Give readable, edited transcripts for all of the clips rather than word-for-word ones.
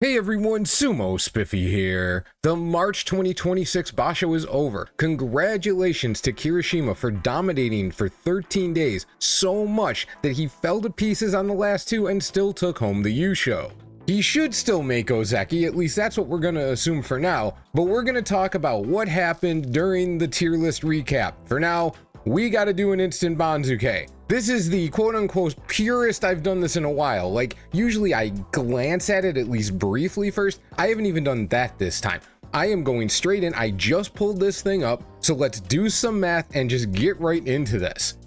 Hey everyone, Sumo Spiffy here. The March 2026 Basho is over. Congratulations to Kirishima for dominating for 13 days, so much that he fell to pieces on the last two and still took home the Yusho. He should still make Ozeki, at least that's what we're gonna assume for now, but we're gonna talk about what happened during the tier list recap. For now, we gotta do an instant Banzuke. This is the quote-unquote purest I've done this in a while. Like, usually I glance at it at least briefly first. I haven't even done that this time. I am going straight in. I just pulled this thing up, so let's do some math and just get right into this.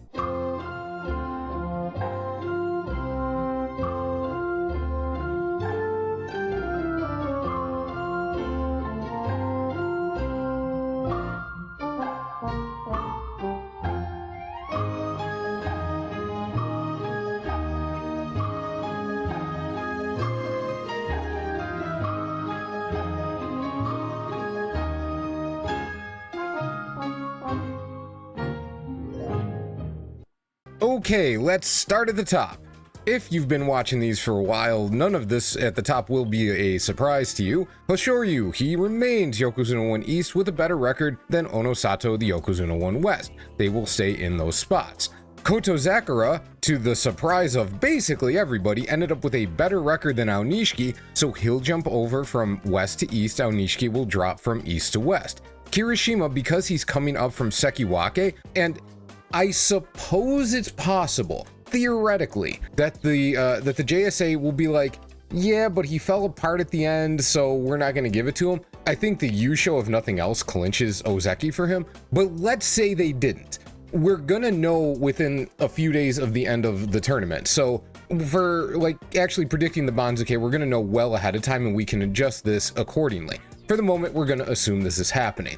Okay, let's start at the top. If you've been watching these for a while, none of this at the top will be a surprise to you. Hoshoryu, he remains Yokozuna 1 East with a better record than Onosato, the Yokozuna 1 West. They will stay in those spots. Koto Zakura, to the surprise of basically everybody, ended up with a better record than Aonishiki, so he'll jump over from west to east. Aonishiki will drop from east to west. Kirishima, because he's coming up from Sekiwake, and I suppose it's possible, theoretically, that the JSA will be like, yeah, but he fell apart at the end, so we're not going to give it to him. I think the Yusho, if nothing else, clinches Ozeki for him, but let's say they didn't. We're going to know within a few days of the end of the tournament, so for like actually predicting the Banzuke, we're going to know well ahead of time and we can adjust this accordingly. For the moment, we're going to assume this is happening.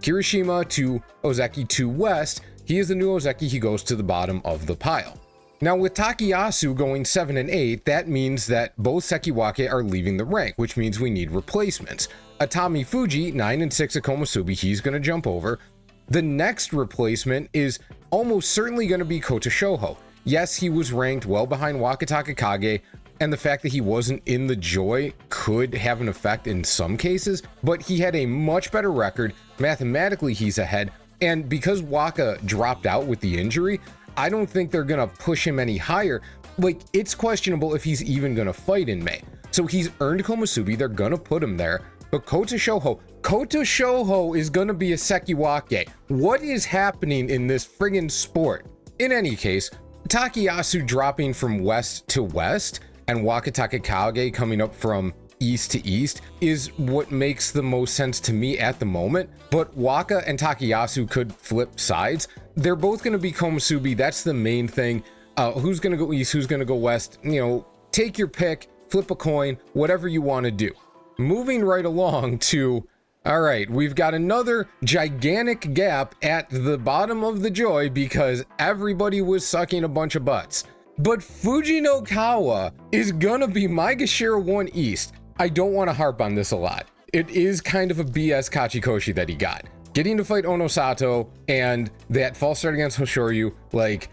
Kirishima to Ozeki to West. He is the new Ozeki, he goes to the bottom of the pile. Now with Takeyasu going 7 and 8, that means that both Sekiwake are leaving the rank, which means we need replacements. Atami Fuji, 9 and 6 at Komusubi, he's going to jump over. The next replacement is almost certainly going to be Kota Shoho. Yes, he was ranked well behind Wakataka Kage, and the fact that he wasn't in the Joy could have an effect in some cases, but he had a much better record. Mathematically, he's ahead. And because Waka dropped out with the injury, I don't think they're going to push him any higher. Like, it's questionable if he's even going to fight in May. So he's earned Komusubi, they're going to put him there. But Kota Shoho is going to be a Sekiwake. What is happening in this friggin' sport? In any case, Takeyasu dropping from west to west and Wakataka Kage coming up from east to east is what makes the most sense to me at the moment, but Waka and Takeyasu could flip sides. They're both going to be Komusubi. That's the main thing. Who's going to go east, who's going to go west, you know, take your pick, flip a coin, whatever you want to do. Moving right along to, all right, we've got another gigantic gap at the bottom of the Joy because everybody was sucking a bunch of butts. But Fujinokawa is gonna be Maegashira 1 East. I don't want to harp on this a lot. It is kind of a BS Kachikoshi that he got. Getting to fight Onosato and that false start against Hoshoryu, like,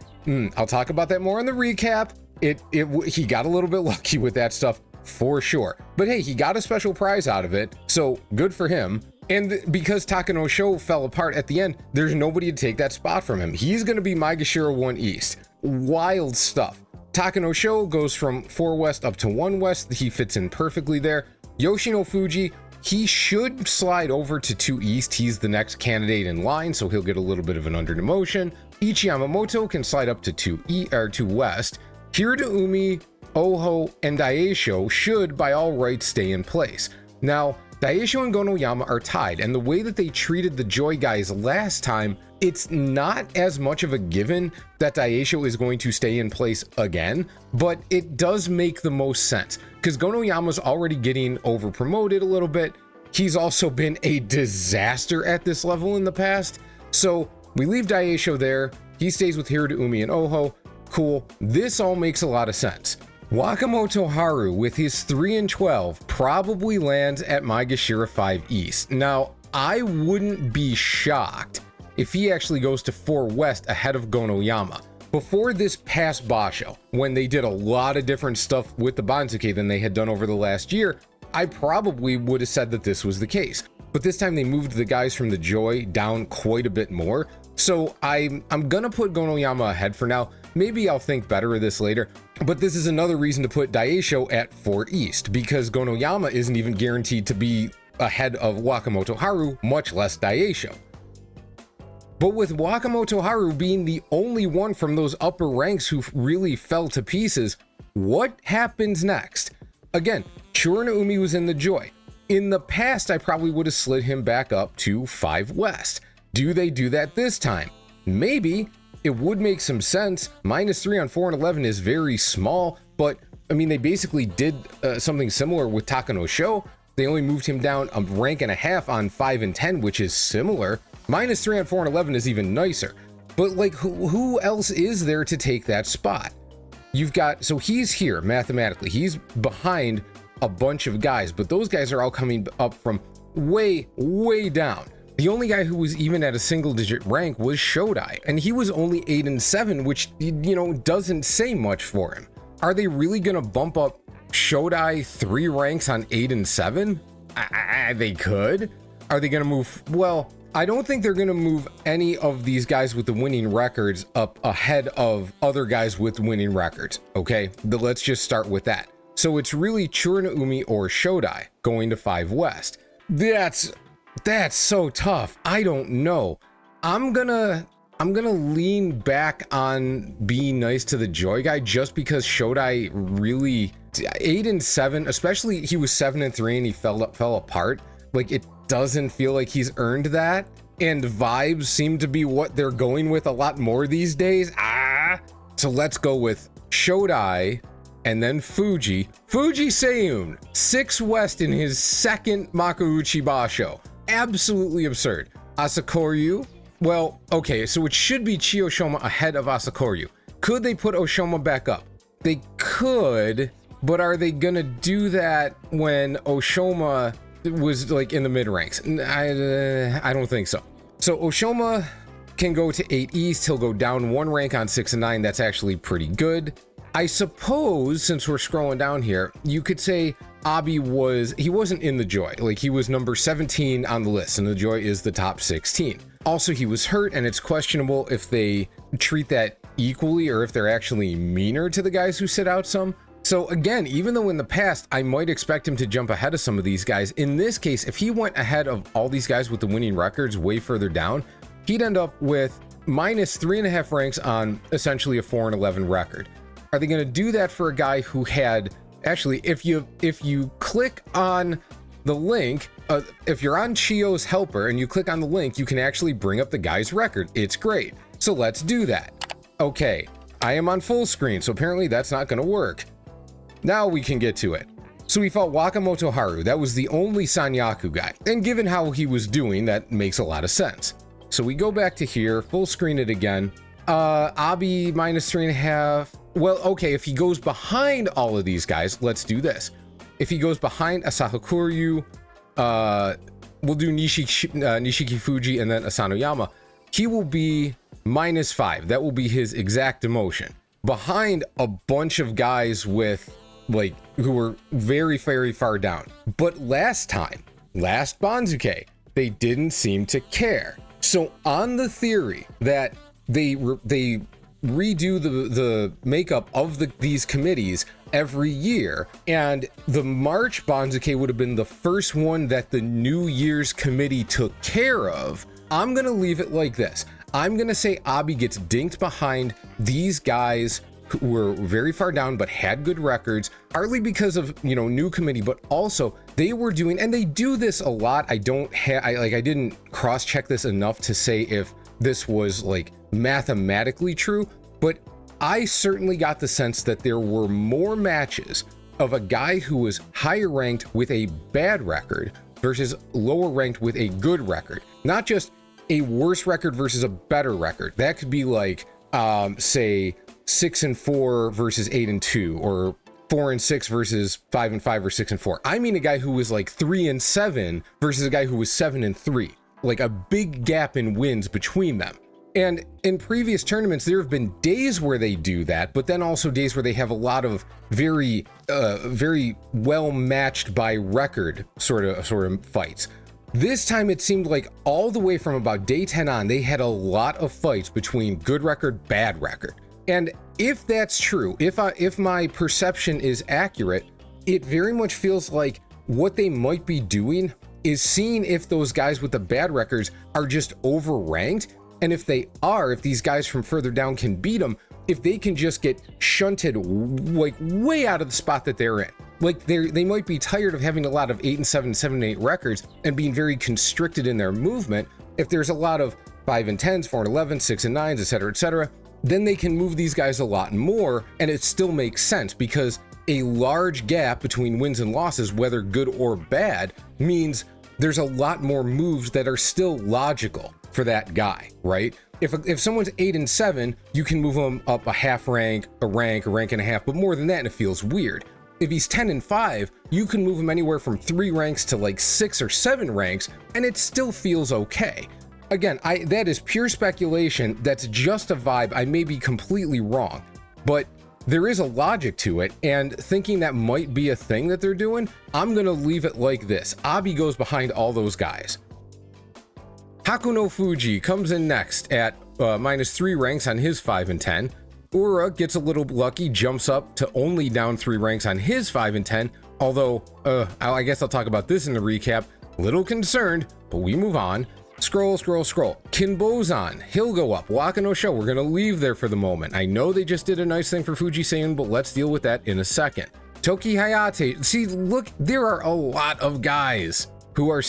I'll talk about that more in the recap. He got a little bit lucky with that stuff for sure. But hey, he got a special prize out of it, so good for him. And because Takano Sho fell apart at the end, there's nobody to take that spot from him. He's going to be Maegashira 1 East. Wild stuff. Takano Sho goes from 4 West up to 1 West. He fits in perfectly there. Yoshino Fuji, he should slide over to 2 East. He's the next candidate in line, so he'll get a little bit of an under demotion. Ichi Yamamoto can slide up to 2 West. Hiraumi, Oho, and Daisho should, by all rights, stay in place. Now, Daisho and Gonoyama are tied, and the way that they treated the Joy guys last time, it's not as much of a given that Daisho is going to stay in place again, but it does make the most sense, because Gonoyama's already getting over promoted a little bit. He's also been a disaster at this level in the past, so we leave Daisho there. He stays with Hiraumi and Oho. Cool. This all makes a lot of sense. Wakamoto Haru, with his 3 and 12, probably lands at Maegashira 5 East. Now, I wouldn't be shocked if he actually goes to 4 West ahead of Gonoyama. Before this past Basho, when they did a lot of different stuff with the Banzuke than they had done over the last year, I probably would have said that this was the case. But this time they moved the guys from the Joy down quite a bit more. So I'm gonna put Gonoyama ahead for now. Maybe I'll think better of this later. But this is another reason to put Daisho at 4 East, because Gonoyama isn't even guaranteed to be ahead of Wakamoto Haru, much less Daisho. But with Wakamoto Haru being the only one from those upper ranks who really fell to pieces, what happens next? Again, Churanoumi was in the Joy. In the past, I probably would have slid him back up to 5 West. Do they do that this time? Maybe. It would make some sense. -3 on 4 and 11 is very small, but I mean, they basically did something similar with Takano Sho. They only moved him down a rank and a half on 5 and 10, which is similar. -3 on 4 and 11 is even nicer. But like, who else is there to take that spot? You've got, so he's here mathematically. He's behind a bunch of guys, but those guys are all coming up from way, way down. The only guy who was even at a single digit rank was Shodai, and he was only 8 and 7, which, you know, doesn't say much for him. Are they really gonna bump up Shodai 3 ranks on 8 and 7? They could. Are they gonna move? Well, I don't think they're gonna move any of these guys with the winning records up ahead of other guys with winning records, okay? Let's just start with that. So it's really Churanoumi or Shodai going to 5 West. That's so tough. I don't know. I'm gonna lean back on being nice to the Joy guy just because Shodai really 8 and 7, especially he was 7 and 3 and he fell apart. Like, it doesn't feel like he's earned that, and vibes seem to be what they're going with a lot more these days. So let's go with Shodai and then Fuji Seiyun, 6 West in his second Makuuchi Basho. Absolutely absurd. Asakoryu, well, okay, so it should be Chiyoshima ahead of Asakoryu. Could they put Oshoma back up? They could, but are they gonna do that when Oshoma was like in the mid ranks? I don't think so. So Oshoma can go to 8 East. He'll go down 1 rank on 6 and 9. That's actually pretty good. I suppose, since we're scrolling down here, you could say Abi he wasn't in the Joy. Like, he was number 17 on the list, and the Joy is the top 16. Also, he was hurt, and it's questionable if they treat that equally or if they're actually meaner to the guys who sit out some. So again, even though in the past I might expect him to jump ahead of some of these guys, in this case, if he went ahead of all these guys with the winning records way further down, he'd end up with -3.5 ranks on essentially a 4 and 11 record. Are they going to do that for a guy who had, actually, if you click on the link, if you're on Chiyo's helper and you click on the link, you can actually bring up the guy's record. It's great. So let's do that. Okay, I am on full screen, so apparently that's not going to work. Now we can get to it. So we fought Wakamoto Haru. That was the only Sanyaku guy. And given how he was doing, that makes a lot of sense. So we go back to here, full screen it again. Abi -3.5. Well, okay, if he goes behind all of these guys, let's do this. If he goes behind Asakoryu, we'll do Nishiki Fuji and then Asanoyama. He will be -5. That will be his exact demotion. Behind a bunch of guys with, like, who were very, very far down. But last Banzuke, they didn't seem to care. So on the theory that they redo the makeup of these committees every year, and the March Banzuke would have been the first one that the New Year's committee took care of, I'm gonna leave it like this. I'm gonna say Abi gets dinked behind these guys who were very far down but had good records, partly because of, you know, new committee, but also they were doing, and they do this a lot. I didn't cross-check this enough to say if this was like mathematically true, but I certainly got the sense that there were more matches of a guy who was higher ranked with a bad record versus lower ranked with a good record. Not just a worse record versus a better record. That could be like, say 6 and 4 versus 8 and 2, or 4 and 6 versus 5 and 5 or 6 and 4. I mean a guy who was like 3 and 7 versus a guy who was 7 and 3. Like a big gap in wins between them. And in previous tournaments, there have been days where they do that, but then also days where they have a lot of very well matched by record sort of fights. This time it seemed like all the way from about day 10 on, they had a lot of fights between good record, bad record. And if that's true, if my perception is accurate, it very much feels like what they might be doing is seeing if those guys with the bad records are just overranked. And if they are, if these guys from further down can beat them, if they can just get shunted like way out of the spot that they're in. Like they might be tired of having a lot of 8 and 7, 7 and 8 records and being very constricted in their movement. If there's a lot of 5 and 10s, 4 and 11s, 6 and 9s, etc., then they can move these guys a lot more, and it still makes sense because a large gap between wins and losses, whether good or bad, means there's a lot more moves that are still logical for that guy, right? If someone's 8 and 7, you can move them up a half rank, a rank and a half, but more than that, and it feels weird. If he's 10 and 5, you can move him anywhere from 3 ranks to like 6 or 7 ranks, and it still feels okay. Again, that is pure speculation. That's just a vibe. I may be completely wrong, but there is a logic to it, and thinking that might be a thing that they're doing, I'm gonna leave it like this. Abi goes behind all those guys. Hakuno Fuji comes in next at -3 ranks on his 5 and 10. Ura gets a little lucky, jumps up to only down 3 ranks on his 5 and 10, although, I guess I'll talk about this in the recap. Little concerned, but we move on. Scroll. Kinbozan, he'll go up. Waka no Sho, we're gonna leave there for the moment. I know they just did a nice thing for Fuji-san, but let's deal with that in a second. Toki Hayate, see, look, there are a lot of guys who were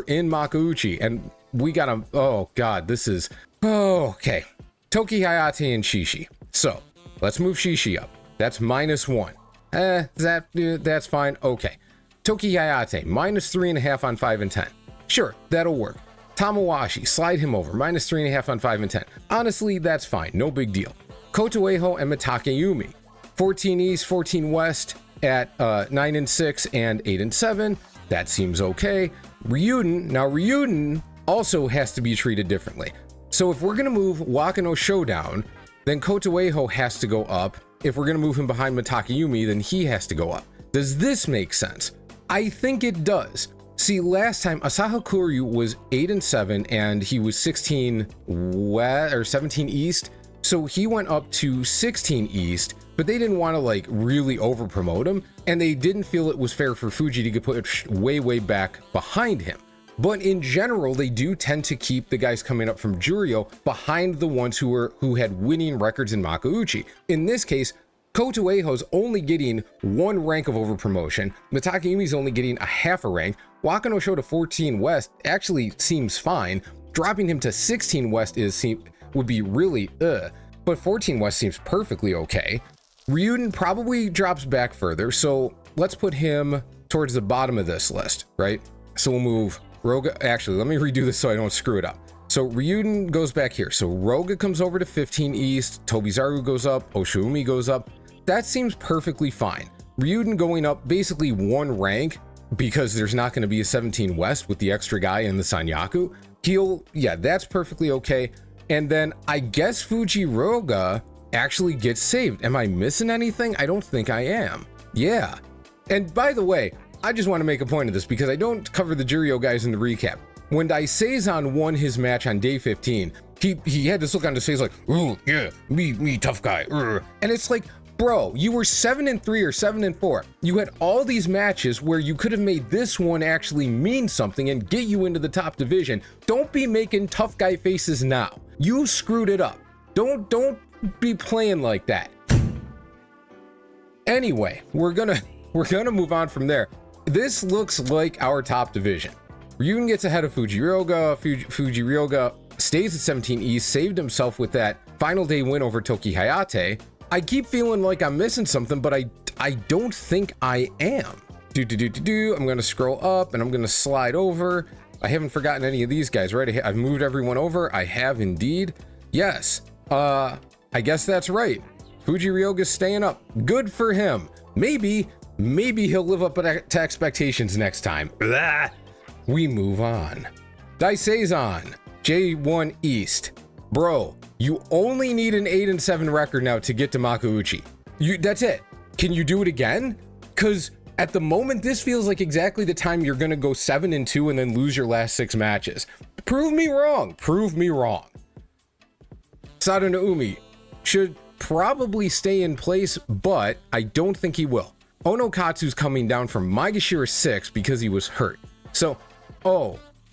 in Makuuchi, and we got them. Oh God, this is, okay. Toki Hayate and Shishi. So let's move Shishi up. That's -1. That's fine. Okay. Toki Hayate, -3.5 on 5 and 10. Sure, that'll work. Tamawashi, slide him over, -3.5 on 5 and 10. Honestly, that's fine, no big deal. Kotoeho and Mitakeyumi, 14 East, 14 West at 9 and 6 and 8 and 7. That seems okay. Ryuden also has to be treated differently. So if we're gonna move Waka no Sho down, then Kotoeho has to go up. If we're gonna move him behind Mitakeyumi, then he has to go up. Does this make sense? I think it does. See, last time Asahi Kuryu was 8 and 7 and he was 17 East. So he went up to 16 East, but they didn't want to like really over promote him, and they didn't feel it was fair for Fuji to get put way back behind him. But in general, they do tend to keep the guys coming up from Juryo behind the ones who had winning records in Makuuchi. In this case, Kotoeho's only getting 1 rank of over promotion. Mitakeyumi's only getting a half a rank. Waka no Sho to 14 West actually seems fine. Dropping him to 16 West would be really but 14 West seems perfectly okay. Ryuden probably drops back further, so let's put him towards the bottom of this list, right? So we'll move Roga. Actually, let me redo this so I don't screw it up. So Ryuden goes back here. So Roga comes over to 15 East, Tobizaru goes up, Oshiumi goes up. That seems perfectly fine. Ryuden going up basically 1 rank because there's not going to be a 17 West with the extra guy in the Sanyaku. That's perfectly okay. And then I guess Fujiroga actually gets saved. Am I missing anything? I don't think I am. Yeah. And by the way, I just want to make a point of this because I don't cover the Juryo guys in the recap. When Daiseisan won his match on day 15, he had this look on his face like, ooh, yeah, me tough guy. And it's like, bro, you were 7 and 3 or 7 and 4. You had all these matches where you could have made this one actually mean something and get you into the top division. Don't be making tough guy faces now. You screwed it up. Don't be playing like that. Anyway, we're gonna move on from there. This looks like our top division. Ryuden gets ahead of Fujiroga. Fujiroga stays at 17 East, saved himself with that final day win over Toki Hayate. I keep feeling like I'm missing something, but I don't think I am. I'm gonna scroll up and I'm gonna slide over. I haven't forgotten any of these guys, right? I've moved everyone over. I have indeed. Yes. I guess that's right. Fujiryoga's staying up. Good for him. Maybe he'll live up to expectations next time. Blah. We move on. Daiseisan, J1 East. Bro, you only need an 8-7 record now to get to Makuuchi. That's it. Can you do it again? Because at the moment, this feels like exactly the time you're going to go 7-2 and then lose your last 6 matches. Prove me wrong. Prove me wrong. Sado no Umi should probably stay in place, but I don't think he will. Onokatsu's coming down from Maegashira 6 because he was hurt. So,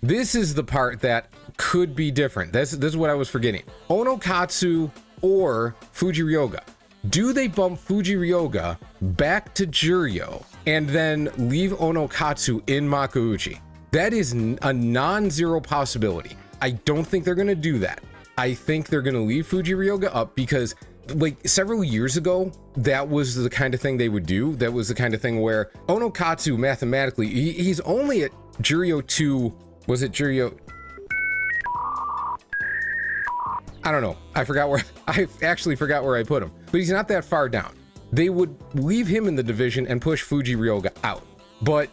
this is the part that could be different. This is what I was forgetting. Onokatsu or Fujiryoga. Do they bump Fujiryoga back to Juryo and then leave Onokatsu in Makuuchi? That is a non-zero possibility. I don't think they're going to do that. I think they're going to leave Fujiryoga up because like several years ago, that was the kind of thing they would do. That was the kind of thing where Onokatsu mathematically, he's only at Juryo 2. Was it Juryo? I don't know. I actually forgot where I put him, but he's not that far down. They would leave him in the division and push Fujiryoga out. But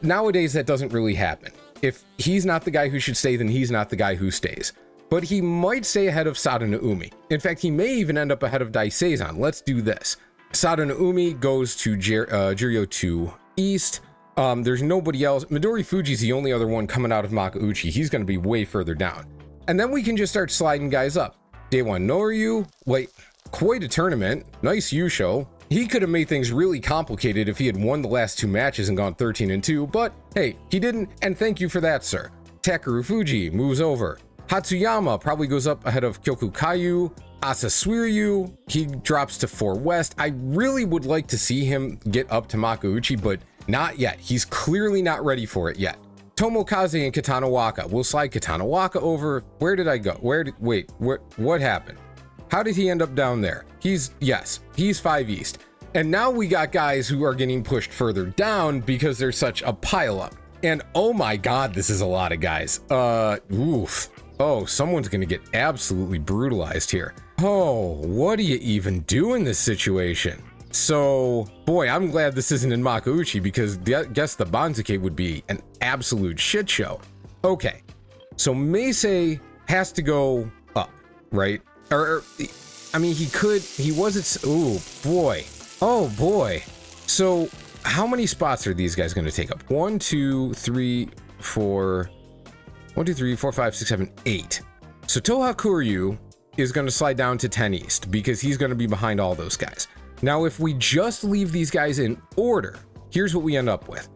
nowadays that doesn't really happen. If he's not the guy who should stay, then he's not the guy who stays. But he might stay ahead of Sado no Umi. In fact, he may even end up ahead of Daiseisan. Let's do this. Sado no Umi goes to Juryo 2 East. There's nobody else. Midori Fuji's the only other one coming out of Makuuchi. He's going to be way further down. And then we can just start sliding guys up. Day 1 Noryu, like, quite a tournament. Nice Yusho. He could have made things really complicated if he had won the last 2 matches and gone 13-2, but hey, he didn't, and thank you for that, sir. Takeru Fuji moves over. Hatsuyama probably goes up ahead of Kyoku Kayu. Asasuiryu, he drops to 4 West. I really would like to see him get up to Makuuchi, but not yet. He's clearly not ready for it yet. Tomokaze and Katanawaka. We'll slide Katanawaka over. Where did I go? What happened? How did he end up down there? He's 5 East. And now we got guys who are getting pushed further down because there's such a pileup. And oh my God, this is a lot of guys. Oof. Oh, someone's gonna get absolutely brutalized here. Oh, what do you even do in this situation? So, boy, I'm glad this isn't in Makuuchi because I guess the Banzuke would be an absolute shit show. Okay, so Meisei has to go up, right? I mean, he wasn't, oh boy. So how many spots are these guys going to take up? 1, 2, 3, 4, 5, 6, 7, 8. So Toha Kuryu is going to slide down to 10 East because he's going to be behind all those guys. Now, if we just leave these guys in order, here's what we end up with.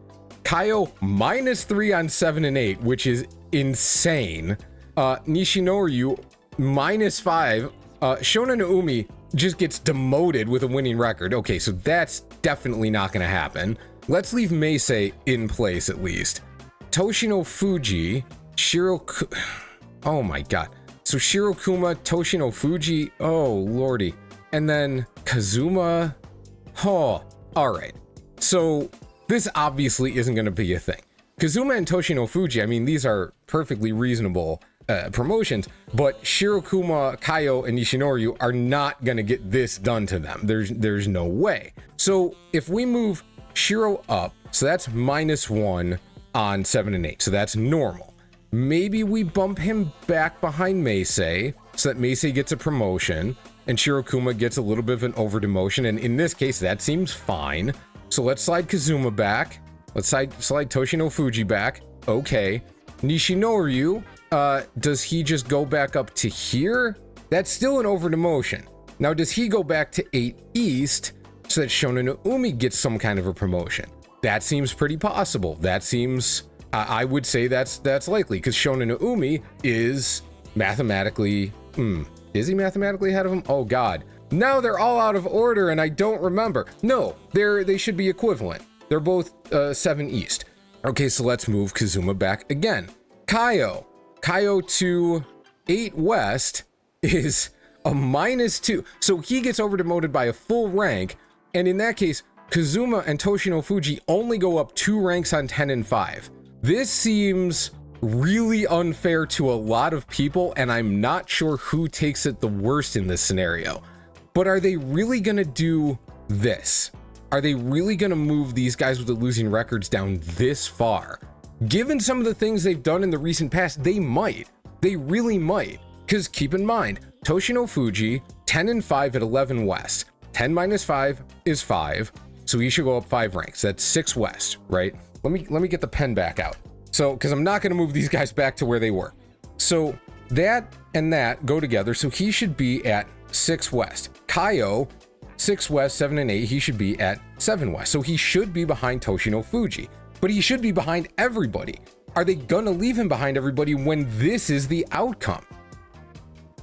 Kaio -3 on 7 and 8, which is insane. Nishinoryu -5. Shona no Umi just gets demoted with a winning record. Okay, so that's definitely not going to happen. Let's leave Meisei in place at least. Toshino Fuji, oh my God. So Shirokuma, Toshino Fuji, oh lordy. And then Kazuma, oh, all right. So this obviously isn't going to be a thing. Kazuma and Toshino Fuji, I mean, these are perfectly reasonable promotions, but Shirokuma, Kaio, and Nishinoryu are not going to get this done to them. There's no way. So if we move Shiro up, so that's -1 on 7 and 8, so that's normal. Maybe we bump him back behind Meisei so that Meisei gets a promotion and Shirokuma gets a little bit of an over demotion, and in this case that seems fine. So let's slide Kazuma back. Let's slide Toshino Fuji back. Okay. Nishinoryu, does he just go back up to here? That's still an over demotion. Now, does he go back to 8 East so that Shona no Umi gets some kind of a promotion? That seems pretty possible. That seems, I would say that's likely, because Shona no Umi is mathematically, is he mathematically ahead of him? Oh God. Now they're all out of order and I don't remember. No, they should be equivalent. They're both 7 East. Okay, so let's move Kazuma back again. Kaio to 8 West is a -2. So he gets over demoted by a full rank. And in that case, Kazuma and Toshino Fuji only go up 2 ranks on 10 and 5. This seems really unfair to a lot of people, and I'm not sure who takes it the worst in this scenario. But are they really gonna do this? Are they really gonna move these guys with the losing records down this far? Given some of the things they've done in the recent past, they might. They really might. Because keep in mind, Toshino Fuji, 10 and 5 at 11 West. 10 minus 5 is 5, so he should go up 5 ranks. That's 6 West, right? Let me get the pen back out. So, because I'm not going to move these guys back to where they were. So that and that go together, so he should be at 6 West. Kaio, 6 West, 7 and 8, he should be at 7 West. So he should be behind Toshino Fuji, but he should be behind everybody. Are they gonna leave him behind everybody when this is the outcome?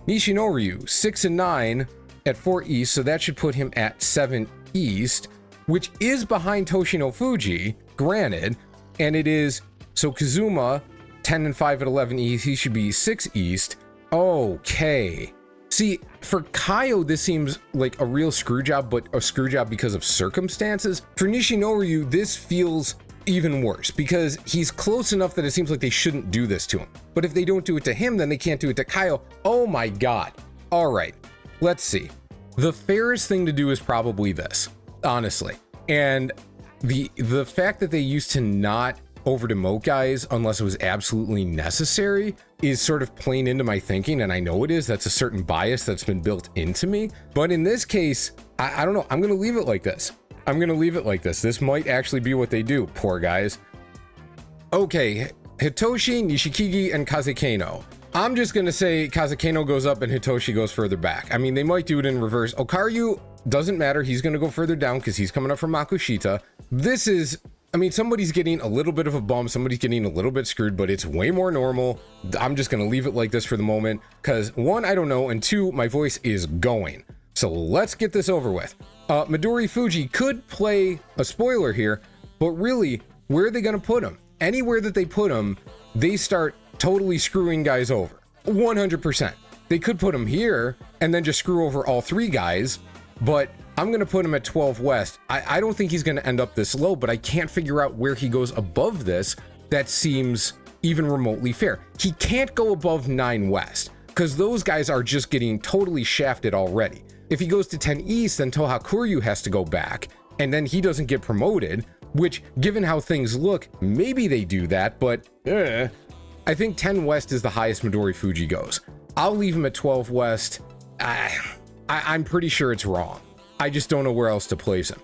Nishinoryu, 6 and 9 at 4 East, so that should put him at 7 East, which is behind Toshino Fuji, granted, and it is, so Kazuma, 10 and 5 at 11 East, he should be 6 East. Okay. See, for Kaio, this seems like a real screw job, but a screw job because of circumstances. For Nishinoryu, this feels even worse because he's close enough that it seems like they shouldn't do this to him. But if they don't do it to him, then they can't do it to Kaio. Oh my God. All right, let's see. The fairest thing to do is probably this, honestly. And the fact that they used to not over-demote guys unless it was absolutely necessary is sort of playing into my thinking, and I know it is. That's a certain bias that's been built into me. But in this case, I don't know. I'm going to leave it like this. I'm going to leave it like this. This might actually be what they do, poor guys. Okay, Hitoshi, Nishikigi, and Kazekano. I'm just going to say Kazekano goes up and Hitoshi goes further back. I mean, they might do it in reverse. Okaryu doesn't matter. He's going to go further down because he's coming up from Makushita. This is... I mean, somebody's getting a little bit of a bump, somebody's getting a little bit screwed, but it's way more normal. I'm just going to leave it like this for the moment because 1, I don't know, and 2, my voice is going. So let's get this over with. Midori Fuji could play a spoiler here, but really, where are they going to put him? Anywhere that they put him, they start totally screwing guys over. 100%. They could put him here and then just screw over all 3 guys, but I'm going to put him at 12 West. I don't think he's going to end up this low, but I can't figure out where he goes above this that seems even remotely fair. He can't go above 9 West because those guys are just getting totally shafted already. If he goes to 10 East, then Tohakuryu has to go back, and then he doesn't get promoted, which, given how things look, maybe they do that, but I think 10 West is the highest Midori Fuji goes. I'll leave him at 12 West. I'm pretty sure it's wrong. I just don't know where else to place him.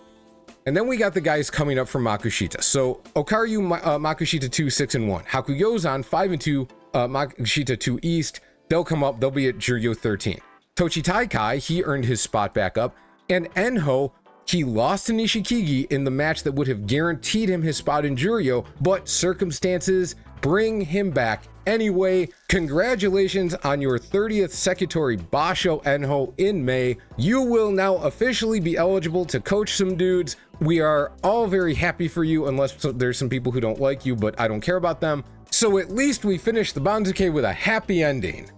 And then we got the guys coming up from Makushita. So Okaryu, Makushita 2, 6 and 1. Hakuyozan 5 and 2, Makushita 2 East. They'll come up. They'll be at Juryo 13. Tochi Taikai, he earned his spot back up. And Enho, he lost to Nishikigi in the match that would have guaranteed him his spot in Juryo, but circumstances bring him back anyway. Congratulations on your 30th Sekitori Basho Enho in May. You will now officially be eligible to coach some dudes. We are all very happy for you, unless there's some people who don't like you, but I don't care about them. So at least we finished the Banzuke with a happy ending.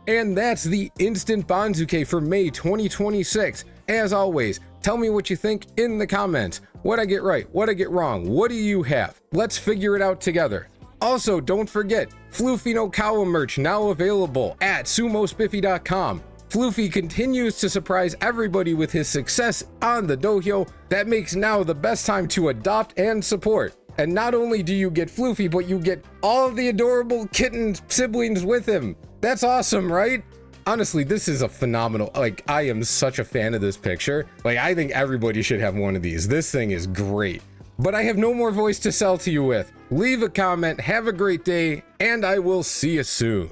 And that's the instant Banzuke for May 2026. As always, tell me what you think in the comments. What I get right, what I get wrong, what do you have? Let's figure it out together. Also, don't forget, Floofy no Kawa merch now available at sumospiffy.com. Floofy continues to surprise everybody with his success on the dojo. That makes now the best time to adopt and support. And not only do you get Floofy, but you get all of the adorable kitten siblings with him. That's awesome, right? Honestly, this is a phenomenal, like, I am such a fan of this picture. Like, I think everybody should have one of these. This thing is great. But I have no more voice to sell to you with. Leave a comment, have a great day, and I will see you soon.